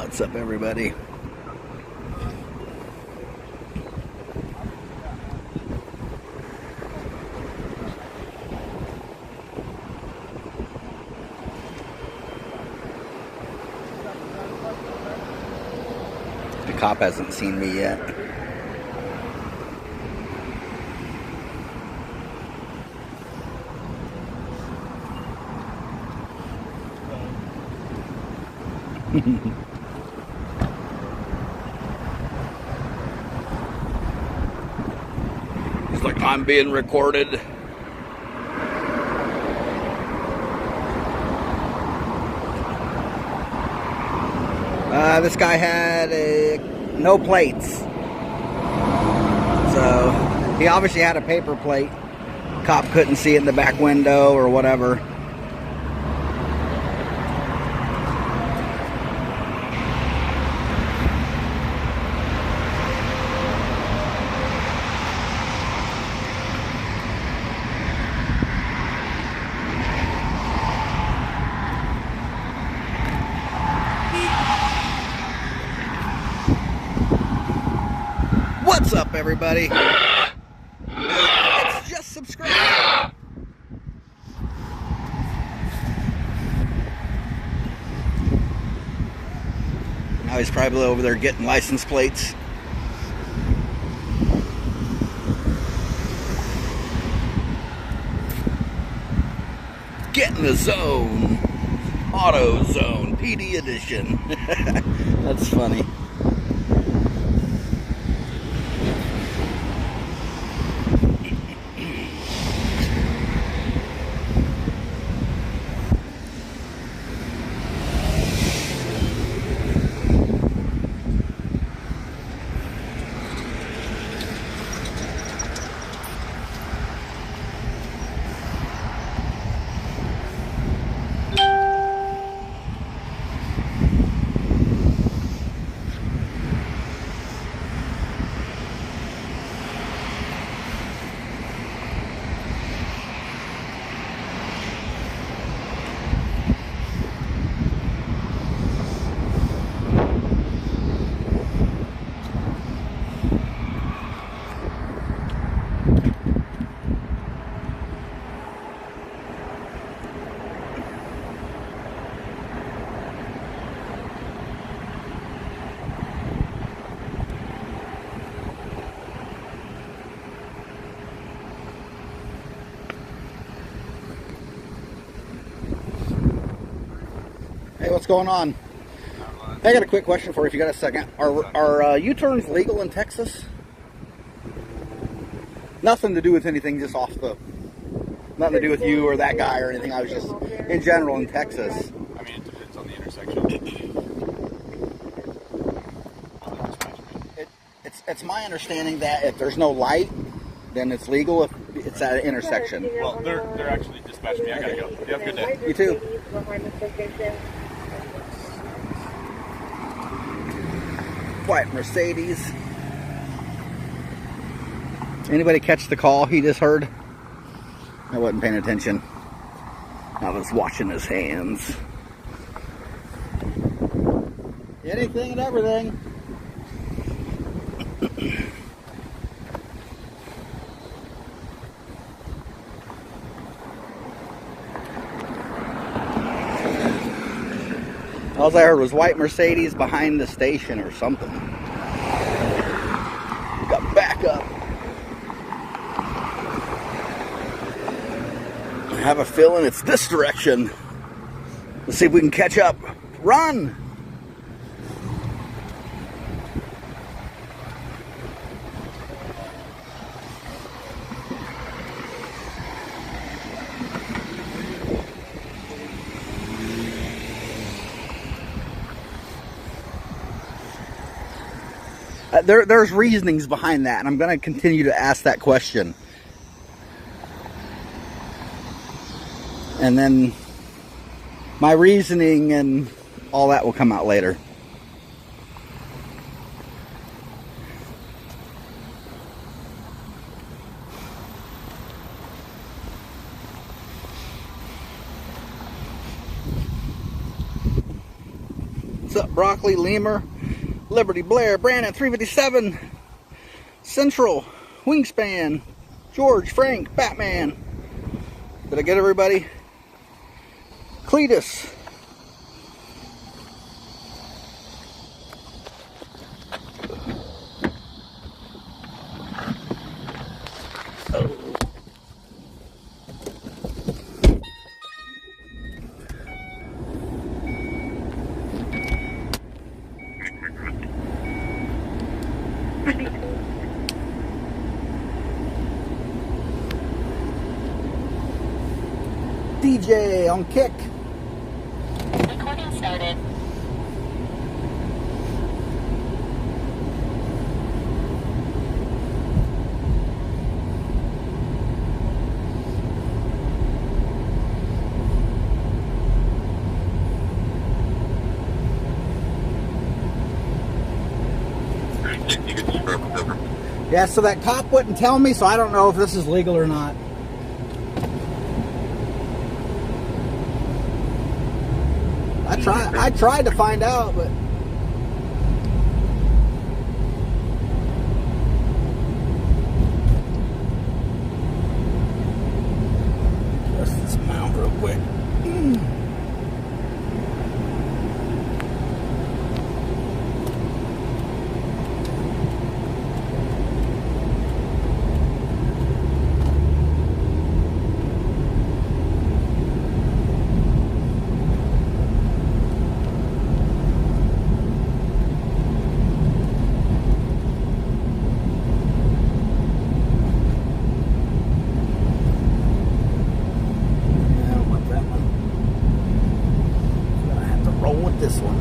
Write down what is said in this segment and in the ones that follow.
What's up, everybody? The cop hasn't seen me yet. It's like I'm being recorded. This guy had no plates. So he obviously had a paper plate. Cop couldn't see it in the back window or whatever. What's up, everybody? Let's just subscribe. Now he's probably over there getting license plates. Get in the zone. Auto Zone PD edition. That's funny. Hey, what's going on? Hey, I got a quick question for you if you got a second. Are U-turns legal in Texas? Nothing to do with anything, just off the... Nothing to do with you or that guy or anything. I was just, in general, in Texas. I mean, it depends on the intersection. It's my understanding that if there's no light, then it's legal if it's at an intersection. Well, they're actually dispatching me. I gotta go. You have a good day. You too. White Mercedes. Anybody catch the call he just heard? I wasn't paying attention. I was watching his hands. Anything and everything. All I heard was white Mercedes behind the station or something. Got back up. I have a feeling it's this direction. Let's see if we can catch up. Run! There's reasonings behind that, and I'm going to continue to ask that question. And then my reasoning and all that will come out later. up, Broccoli, Lemur, Liberty, Blair, Brandon, 357, Central, Wingspan, George, Frank, Batman. Did I get everybody? Cletus. DJ on kick. Recording started. Yeah, so that cop wouldn't tell me, so I don't know if this is legal or not. I tried to find out, but let's just mount real quick. This one.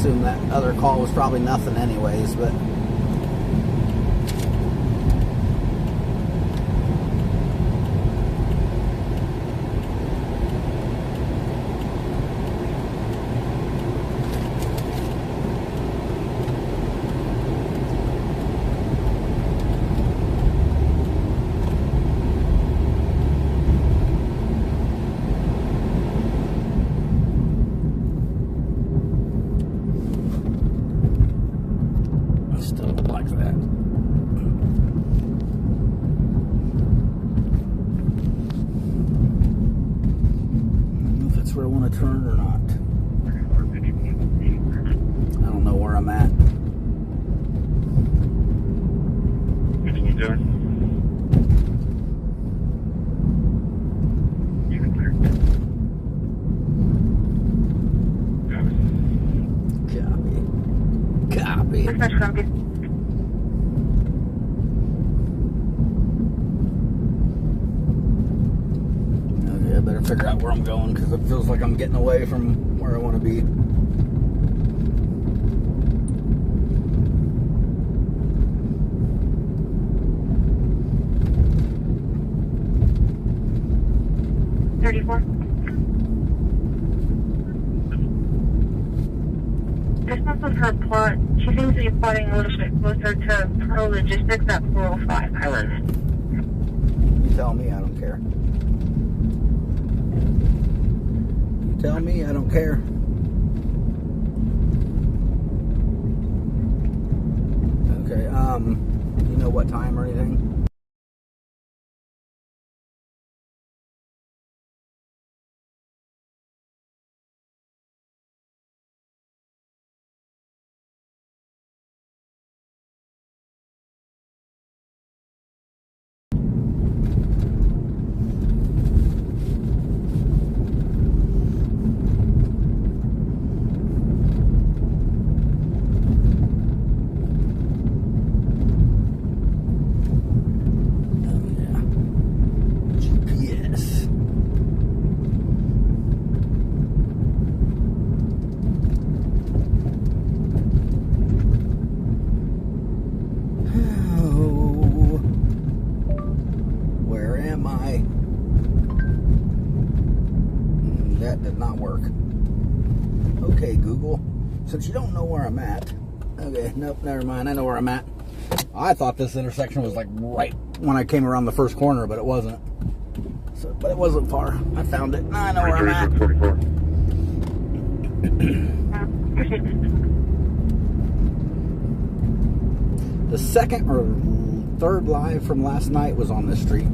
That other call was probably nothing anyways, but where I want to turn or not. I don't know where I'm at. What are you doing? Copy. Okay, I better figure out where I'm going because it feels like I'm getting away from where I want to be. This one's with her plot. She seems to be plotting a little bit closer to Pro Logistics at 405 Highland. You tell me, I don't care. You tell me, I don't care. Okay, you know what time or anything? That did not work. Okay, Google. Since you don't know where I'm at. Okay, nope, never mind. I know where I'm at. I thought this intersection was like right when I came around the first corner, but it wasn't. So, but it wasn't far. I found it. I know where I'm at. 44. The second or third live from last night was on this street. I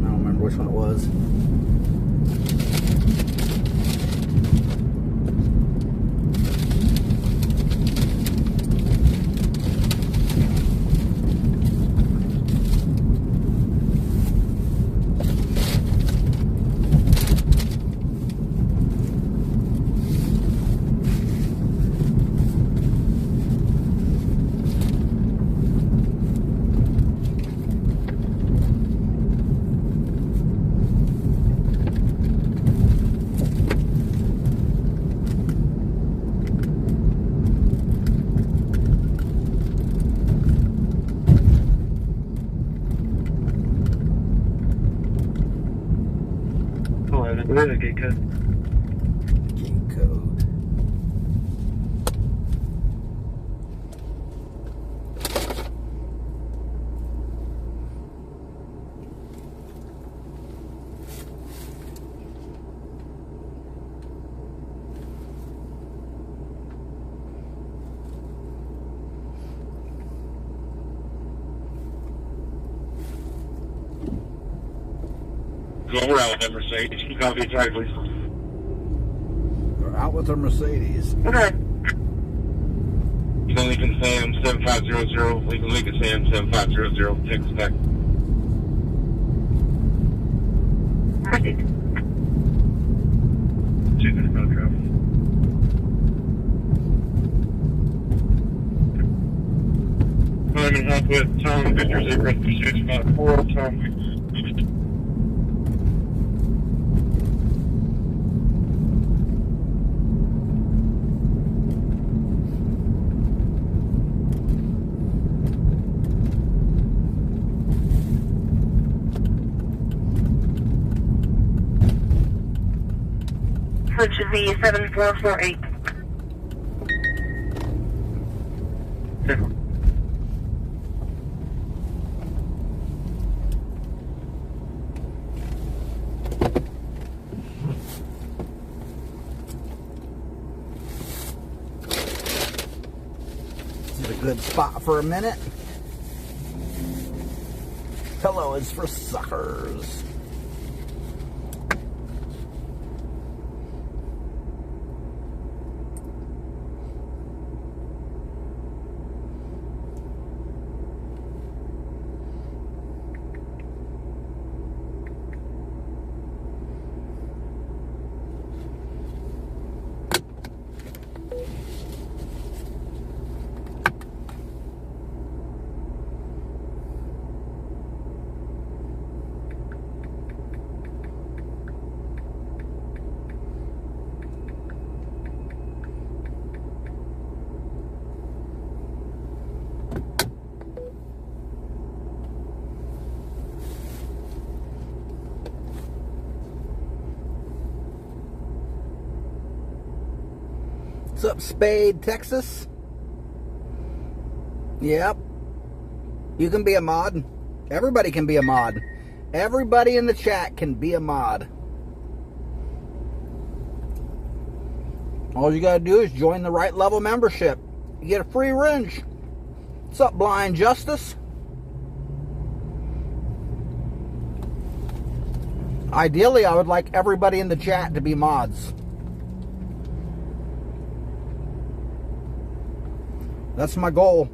don't remember which one it was. Where's the gate code? Gate code. Go around with that Mercedes. Can you copy the tag, please? They're out with their Mercedes. Okay. Lincoln Sam 7500. Lincoln Sam 7500. Texas Tech. Proceed. 200 pound traffic. I'm in half with Tom Victor 03654. Tom Victor. Which is the 7448. This is a good spot for a minute. Hello is for suckers. What's up, Spade, Texas? Yep. You can be a mod. Everybody can be a mod. Everybody in the chat can be a mod. All you gotta do is join the right level membership. You get a free wrench. What's up, Blind Justice? Ideally, I would like everybody in the chat to be mods. That's my goal.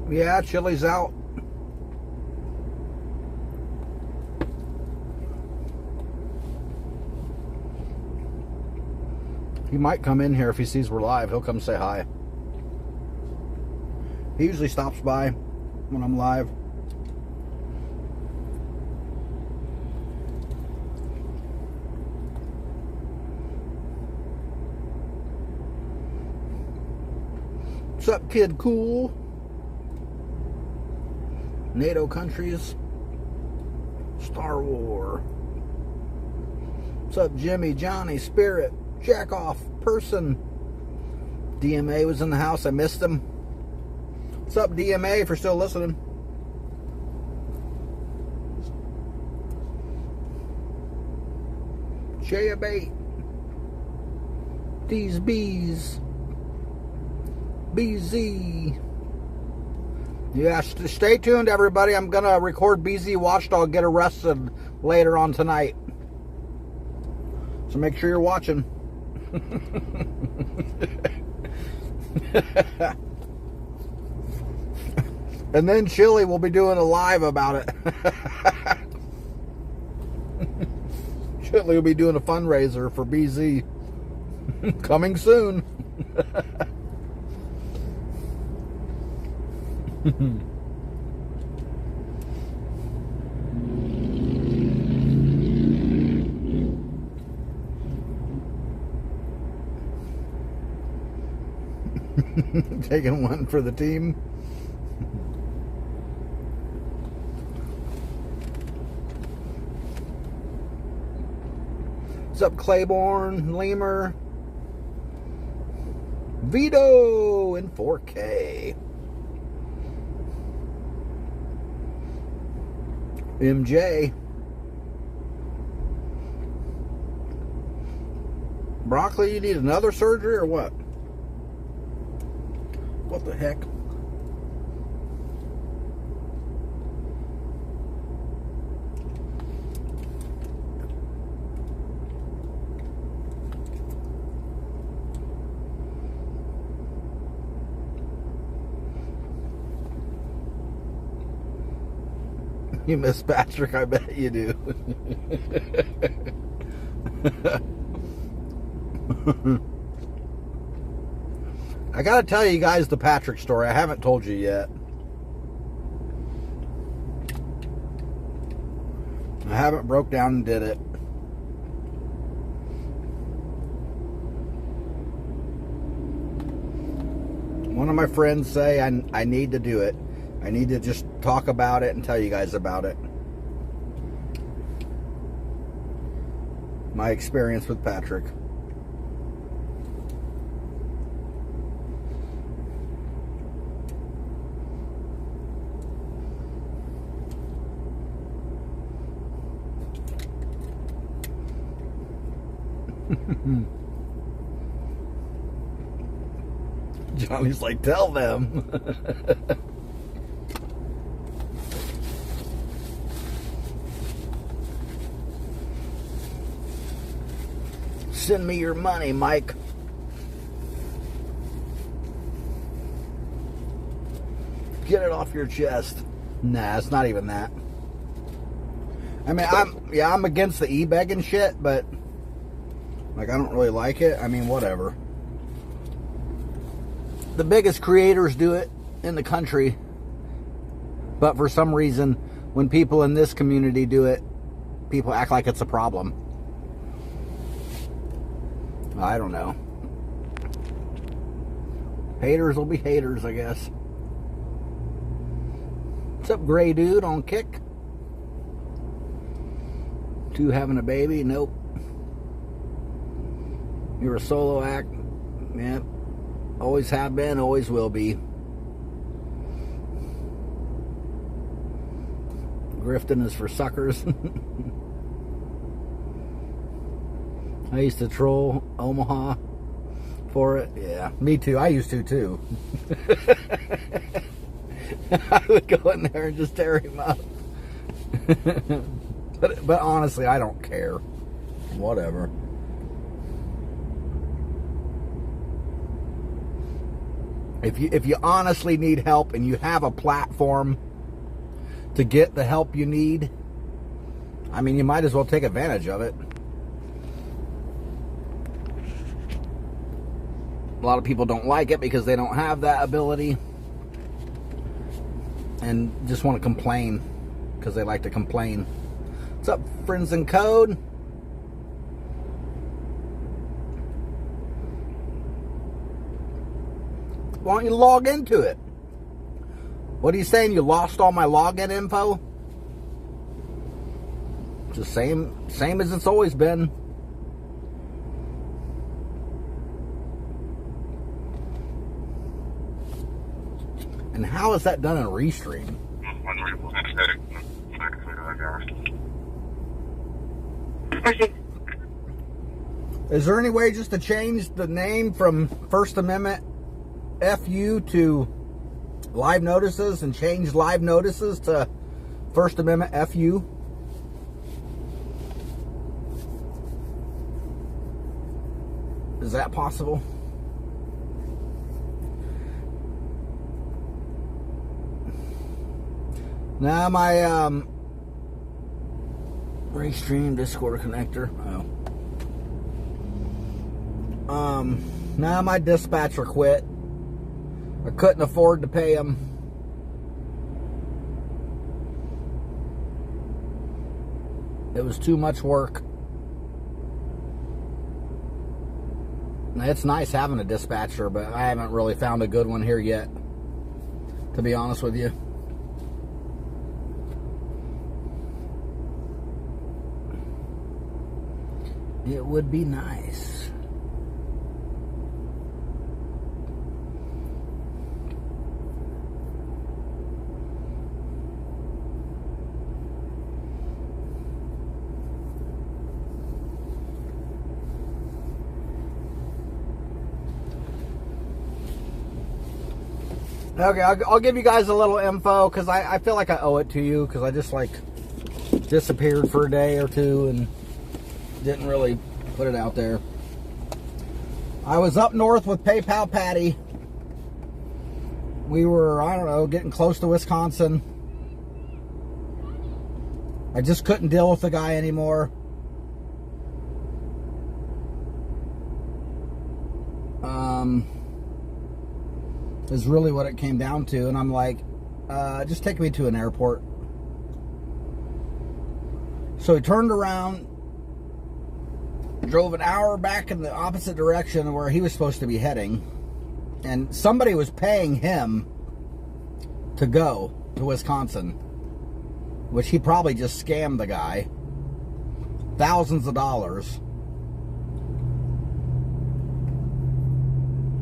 Yeah, Chili's out. He might come in here if he sees we're live. He'll come say hi. He usually stops by when I'm live. What's up, Kid Cool? NATO countries. Star War. What's up, Jimmy, Johnny, Spirit, Jack Off, Person? DMA was in the house. I missed him. What's up, DMA, if you're still listening? Share your bait. These bees. BZ. Yeah, stay tuned, everybody. I'm going to record BZ Watchdog get arrested later on tonight. So make sure you're watching. And then Chili will be doing a live about it. Chili will be doing a fundraiser for BZ. Coming soon. Taking one for the team. What's up, Claiborne, Lemur? Vito in 4K. MJ. Broccoli, you need another surgery or what? What the heck? You miss Patrick, I bet you do. I gotta tell you guys the Patrick story. I haven't told you yet. I haven't broke down and did it. One of my friends say I need to do it. I need to just talk about it and tell you guys about it. My experience with Patrick. Johnny's like, tell them. Send me your money, Mike. Get it off your chest. Nah, it's not even that. I mean, I'm against the e-begging shit, but like, I don't really like it. I mean, whatever. The biggest creators do it in the country, but for some reason, when people in this community do it, people act like it's a problem. I don't know. Haters will be haters, I guess. What's up, Gray Dude on Kick? 2 having a baby? Nope. You're a solo act? Yep. Always have been, always will be. Grifting is for suckers. I used to troll Omaha for it. Yeah, me too. I used to too. I would go in there and just tear him up. but honestly, I don't care. Whatever. If you honestly need help and you have a platform to get the help you need, I mean, you might as well take advantage of it. A lot of people don't like it because they don't have that ability and just want to complain because they like to complain. What's up, friends in code? Why don't you log into it? What are you saying? You lost all my login info? It's the same as it's always been. And how is that done in Restream? Is there any way just to change the name from First Amendment FU to live notices and change live notices to First Amendment FU? Is that possible? Now my Restream Discord connector. Now my dispatcher quit. I couldn't afford to pay him. It was too much work. It's nice having a dispatcher, but I haven't really found a good one here yet, to be honest with you. It would be nice. Okay, I'll give you guys a little info because I feel like I owe it to you because I just like disappeared for a day or two and didn't really put it out there. I was up north with PayPal Patty. We were, I don't know, getting close to Wisconsin. I just couldn't deal with the guy anymore. Is really what it came down to. And I'm like, just take me to an airport. So he turned around, drove an hour back in the opposite direction where he was supposed to be heading. And somebody was paying him to go to Wisconsin, which he probably just scammed the guy. Thousands of dollars.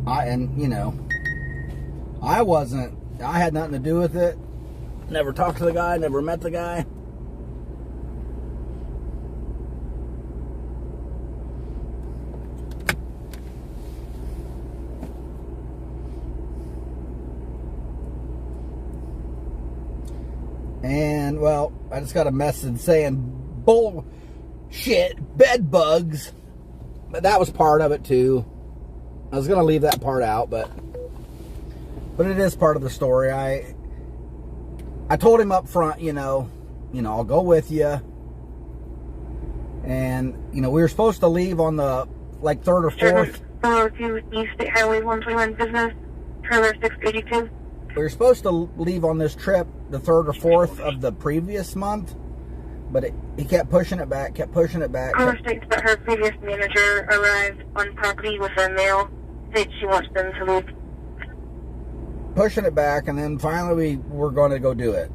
And you know, I had nothing to do with it. Never talked to the guy, never met the guy. And, well, I just got a message saying, bullshit, bed bugs. But that was part of it, too. I was going to leave that part out, but it is part of the story. I told him up front, you know, I'll go with you. And, you know, we were supposed to leave on the, like, 3rd or 4th. East State Highway 121 business, trailer 682. We were supposed to leave on this trip the 3rd or 4th of the previous month, but he kept pushing it back, Caller states that her previous manager arrived on property with a mail. States she wants them to leave. Pushing it back, and then finally we were going to go do it.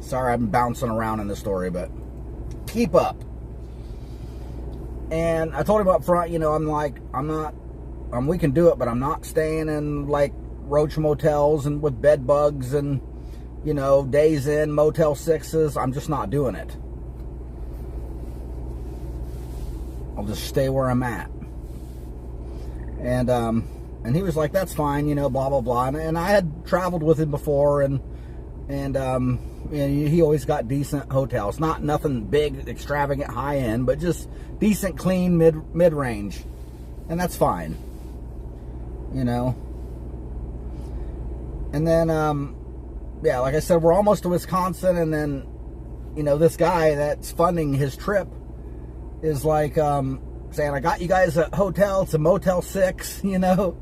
Sorry, I'm bouncing around in the story, but keep up. And I told him up front, you know, I'm like, we can do it, but I'm not staying in, like, roach motels and with bed bugs and, you know, Days Inn, Motel 6s. I'm just not doing it. I'll just stay where I'm at. And he was like, that's fine, you know, blah, blah, blah. And I had traveled with him before, and you know, he always got decent hotels. Not nothing big, extravagant, high-end, but just decent, clean, mid-range. And that's fine. You know. And then, yeah, like I said, we're almost to Wisconsin, and then, you know, this guy that's funding his trip is like, saying, I got you guys a hotel. It's a Motel 6, you know,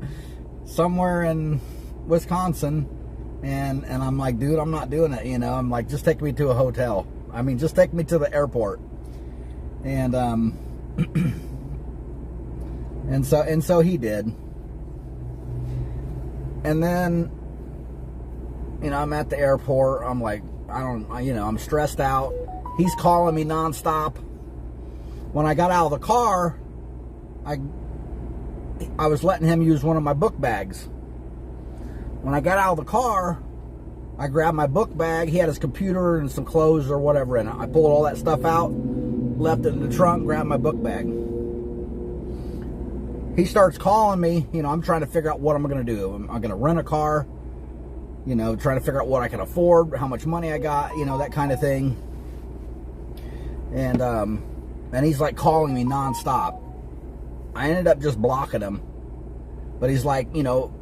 somewhere in Wisconsin. And I'm like, dude, I'm not doing it, you know. I'm like, just take me to a hotel. I mean, just take me to the airport. And and so he did. And then, you know, I'm at the airport. I'm like, I'm stressed out. He's calling me nonstop. When I got out of the car, I was letting him use one of my book bags. When I got out of the car, I grabbed my book bag. He had his computer and some clothes or whatever in it. I pulled all that stuff out, left it in the trunk, grabbed my book bag. He starts calling me. You know, I'm trying to figure out what I'm going to do. I'm going to rent a car, you know, trying to figure out what I can afford, how much money I got, you know, that kind of thing. And he's like calling me nonstop. I ended up just blocking him. But he's like, you know,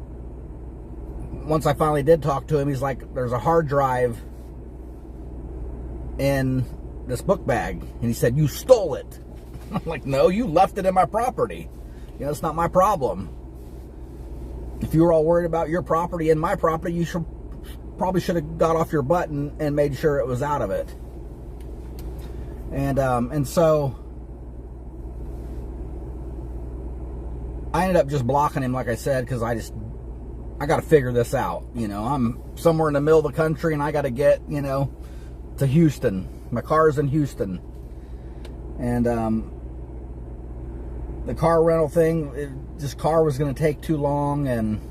once I finally did talk to him, he's like, there's a hard drive in this book bag. And he said, you stole it. I'm like, no, you left it in my property. You know, it's not my problem. If you were all worried about your property and my property, you probably should have got off your butt and made sure it was out of it. And so I ended up just blocking him, like I said, because I got to figure this out. You know, I'm somewhere in the middle of the country and I got to get, you know, to Houston. My car's in Houston. And the car rental thing, this car was going to take too long and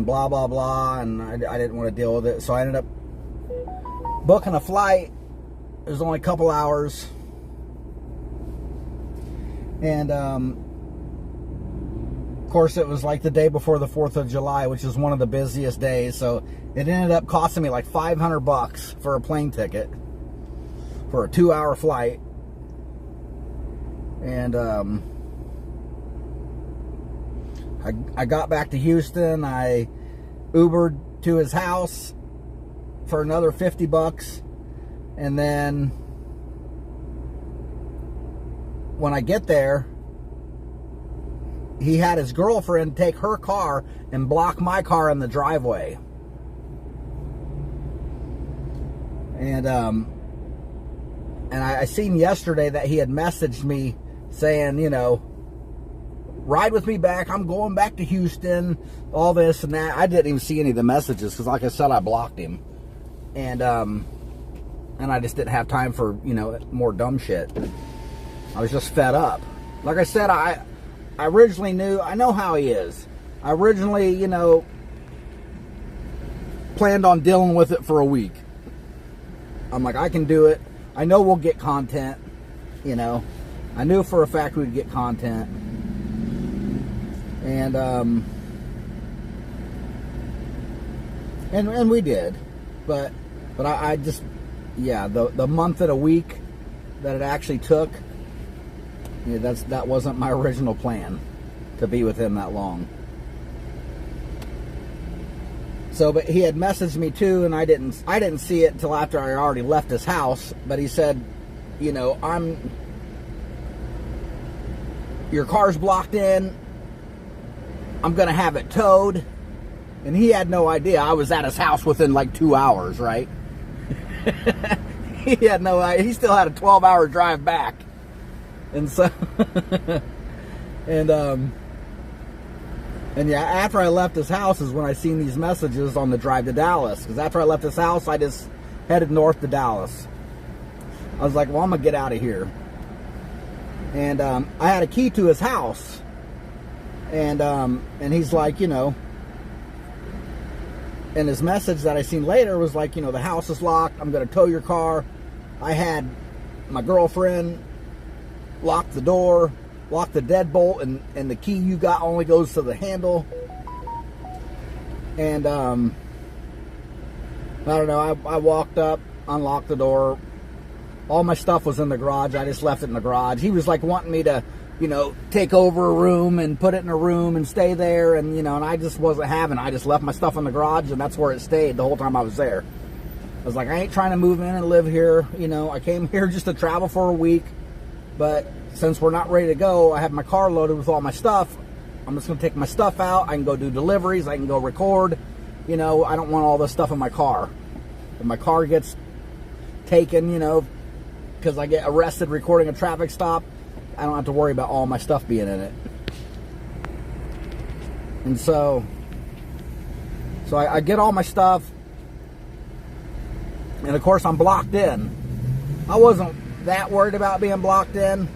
blah, blah, blah. And I didn't want to deal with it. So I ended up booking a flight. It was only a couple hours. And, of course, it was like the day before the 4th of July, which is one of the busiest days. So it ended up costing me like $500 for a plane ticket for a 2-hour flight. And I got back to Houston. I Ubered to his house for another $50. And then when I get there, he had his girlfriend take her car and block my car in the driveway. And I seen yesterday that he had messaged me saying, you know, ride with me back. I'm going back to Houston, all this and that. I didn't even see any of the messages because, like I said, I blocked him. And I just didn't have time for, you know, more dumb shit. I was just fed up. Like I said, I originally I know how he is. I originally, you know, planned on dealing with it for a week. I'm like, I can do it. I know we'll get content, you know. I knew for a fact we'd get content. And we did. But I just, yeah, the month and a week that it actually took, yeah, that wasn't my original plan, to be with him that long. So, but he had messaged me too, and I didn't see it until after I already left his house. But he said, you know, your car's blocked in. I'm gonna have it towed. And he had no idea I was at his house within like 2 hours, right? He had no idea. He still had a 12-hour drive back. And so, and yeah, after I left his house is when I seen these messages on the drive to Dallas. Because after I left his house, I just headed north to Dallas. I was like, well, I'm going to get out of here. And I had a key to his house. And he's like, you know, and his message that I seen later was like, you know, the house is locked. I'm going to tow your car. I had my girlfriend lock the door, lock the deadbolt, and the key you got only goes to the handle. And I don't know, I walked up, unlocked the door. All my stuff was in the garage. I just left it in the garage. He was like wanting me to, you know, take over a room and put it in a room and stay there. And, you know, and I just wasn't having it. I just left my stuff in the garage, and that's where it stayed the whole time I was there. I was like, I ain't trying to move in and live here. You know, I came here just to travel for a week. But since we're not ready to go, I have my car loaded with all my stuff. I'm just going to take my stuff out. I can go do deliveries. I can go record. You know, I don't want all this stuff in my car. If my car gets taken, you know, because I get arrested recording a traffic stop, I don't have to worry about all my stuff being in it. And so I get all my stuff. And of course, I'm blocked in. I wasn't that worried about being blocked in.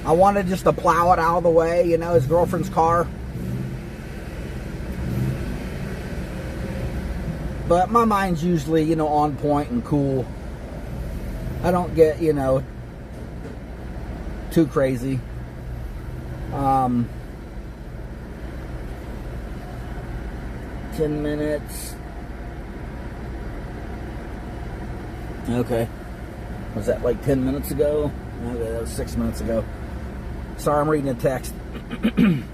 I wanted just to plow it out of the way, you know, his girlfriend's car. But my mind's usually, you know, on point and cool. I don't get, you know, too crazy. 10 minutes. Okay. Was that like 10 minutes ago? Okay, that was 6 minutes ago. Sorry, I'm reading a text. I'm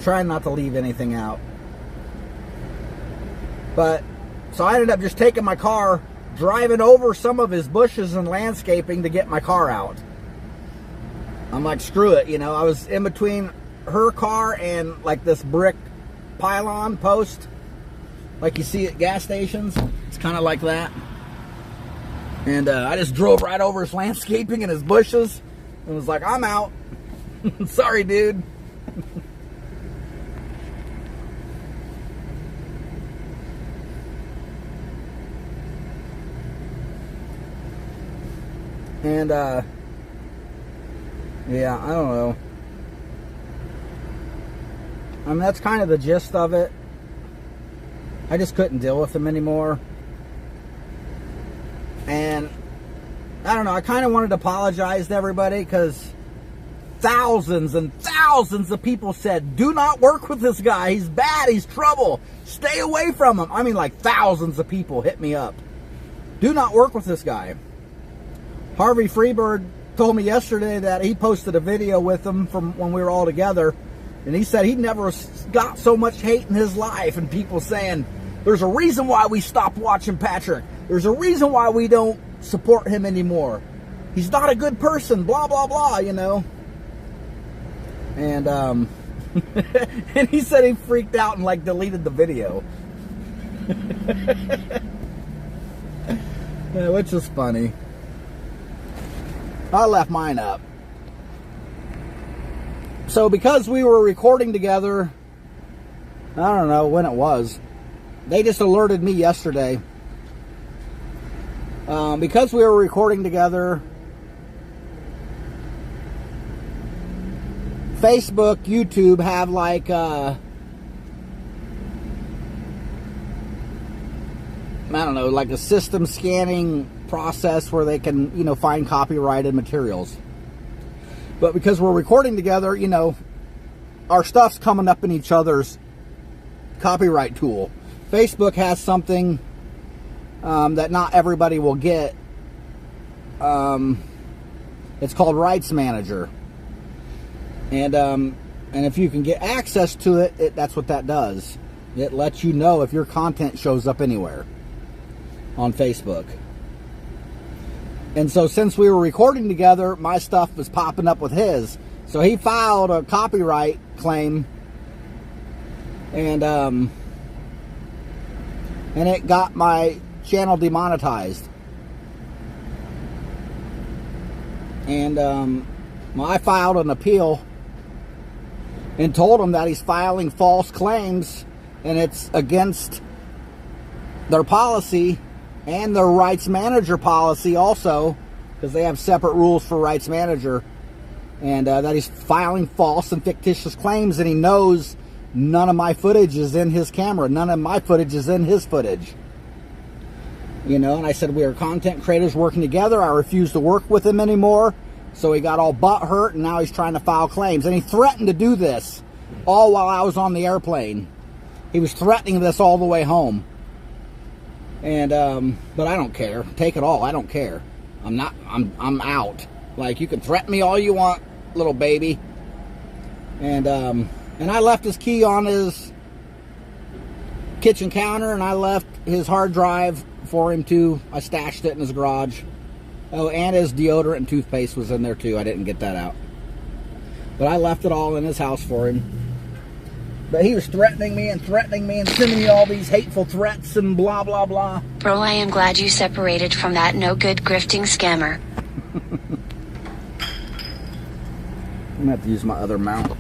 trying not to leave anything out. But, so I ended up just taking my car, driving over some of his bushes and landscaping to get my car out. I'm like, screw it, you know. I was in between her car and like this brick pylon post, like you see at gas stations. It's kind of like that. And I just drove right over his landscaping and his bushes and was like, I'm out. Sorry, dude. And, yeah, I don't know. I mean, that's kind of the gist of it. I just couldn't deal with him anymore. And, I don't know, I kind of wanted to apologize to everybody because thousands and thousands of people said, do not work with this guy. He's bad. He's trouble. Stay away from him. I mean, like thousands of people hit me up. Do not work with this guy. Harvey Freebird told me yesterday that he posted a video with him from when we were all together, and he said he never got so much hate in his life, and people saying, there's a reason why we stopped watching Patrick. There's a reason why we don't support him anymore. He's not a good person, blah, blah, blah, you know. And, and he said he freaked out and, like, deleted the video. Yeah, which is funny. I left mine up. So because we were recording together, I don't know when it was. They just alerted me yesterday. Because we were recording together, Facebook, YouTube have like I don't know, like a system scanning process where they can, you know, find copyrighted materials. But because we're recording together, you know, our stuff's coming up in each other's copyright tool. Facebook has something that not everybody will get. It's called Rights Manager. And if you can get access to it, that's what that does. It lets you know if your content shows up anywhere on Facebook. And so since we were recording together, my stuff was popping up with his. So he filed a copyright claim, and it got my channel demonetized. And I filed an appeal and told him that he's filing false claims, and it's against their policy and their Rights Manager policy also, because they have separate rules for Rights Manager, and that he's filing false and fictitious claims, and he knows none of my footage is in his camera. None of my footage is in his footage. You know, and I said we are content creators working together. I refuse to work with him anymore. So he got all butthurt, and now he's trying to file claims. And he threatened to do this all while I was on the airplane. He was threatening this all the way home. And, but I don't care. Take it all. I don't care. I'm out. Like, you can threaten me all you want, little baby. And I left his key on his kitchen counter, and I left his hard drive for him too. I stashed it in his garage. Oh, and his deodorant and toothpaste was in there too. I didn't get that out. But I left it all in his house for him. But he was threatening me and sending me all these hateful threats and blah, blah, blah. Bro, I am glad you separated from that no good grifting scammer. I'm going to have to use my other mount.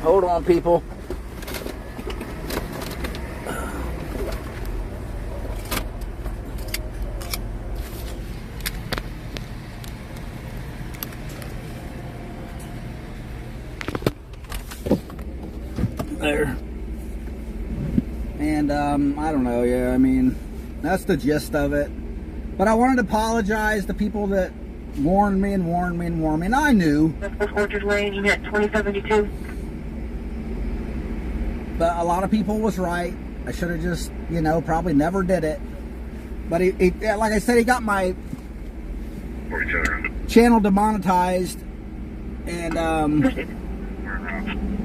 Hold on, people. There. And I don't know, yeah, I mean, that's the gist of it. But I wanted to apologize to people that warned me. And I knew. Orchard Lane, you hit 2072. But a lot of people was right. I should have just, you know, probably never did it. But he like I said, he got my channel demonetized. And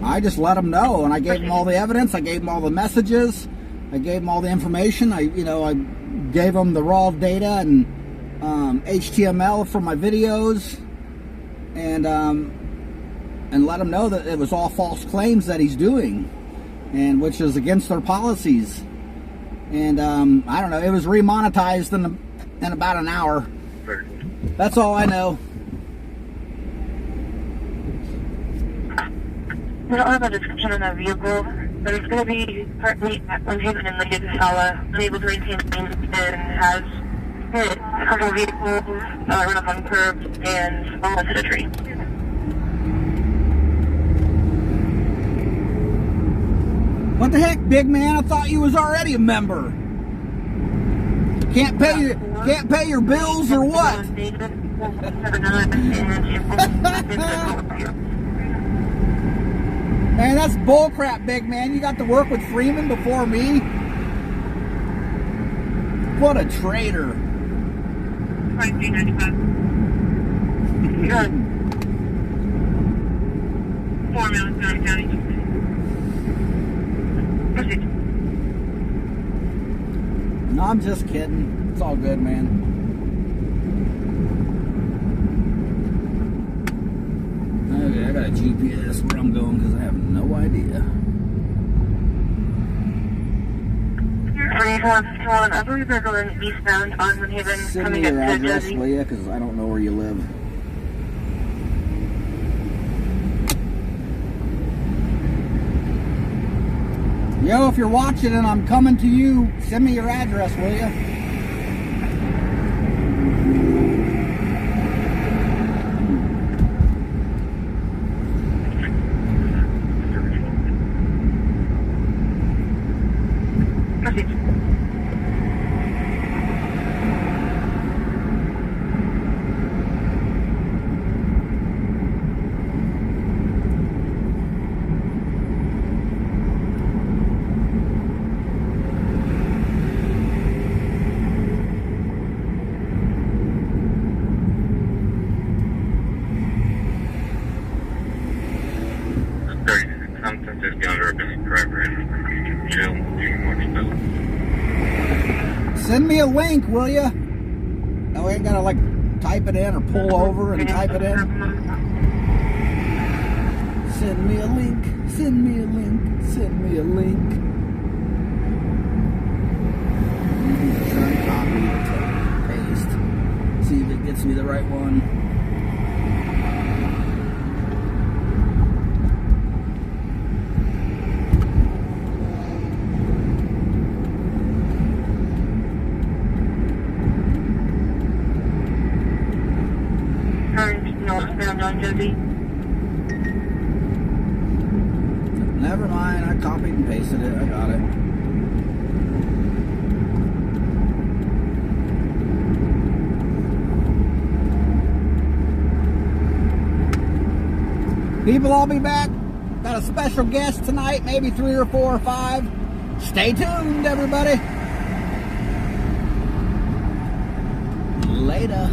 I just let him know, and I gave him all the evidence. I gave him all the messages. I gave him all the information. I gave him the raw data and HTML from my videos, and let him know that it was all false claims that he's doing, and which is against their policies. And I don't know. It was remonetized in about an hour. That's all I know. We don't have a description on the vehicle, but it's going to be partly unhaven and Lady Casala, unable to maintain lanes, and has hit a couple of vehicles, run up on curbs, and almost hit a tree. What the heck, big man? I thought you was already a member. Can't pay your bills or what? Man, that's bullcrap, big man. You got to work with Freeman before me? What a traitor. 2395. 4 miles down county. Proceed. No, I'm just kidding. It's all good, man. Okay, I got a GPS where I'm going because I have no idea. 3151, I believe they're going eastbound on Winhaven, Send me coming up your to address, Jersey. will you? Because I don't know where you live. Yo, if you're watching and I'm coming to you, send me your address, will you? Send me a link, will you? No, I ain't gotta like type it in or pull over and type it in. Send me a link. Send me a link. Send me a link. Try and copy, paste. See if it gets me the right one. Jersey. Never mind, I copied and pasted it. I got it. People, I'll be back. Got a special guest tonight, maybe 3 or 4 or 5. Stay tuned, everybody. Later.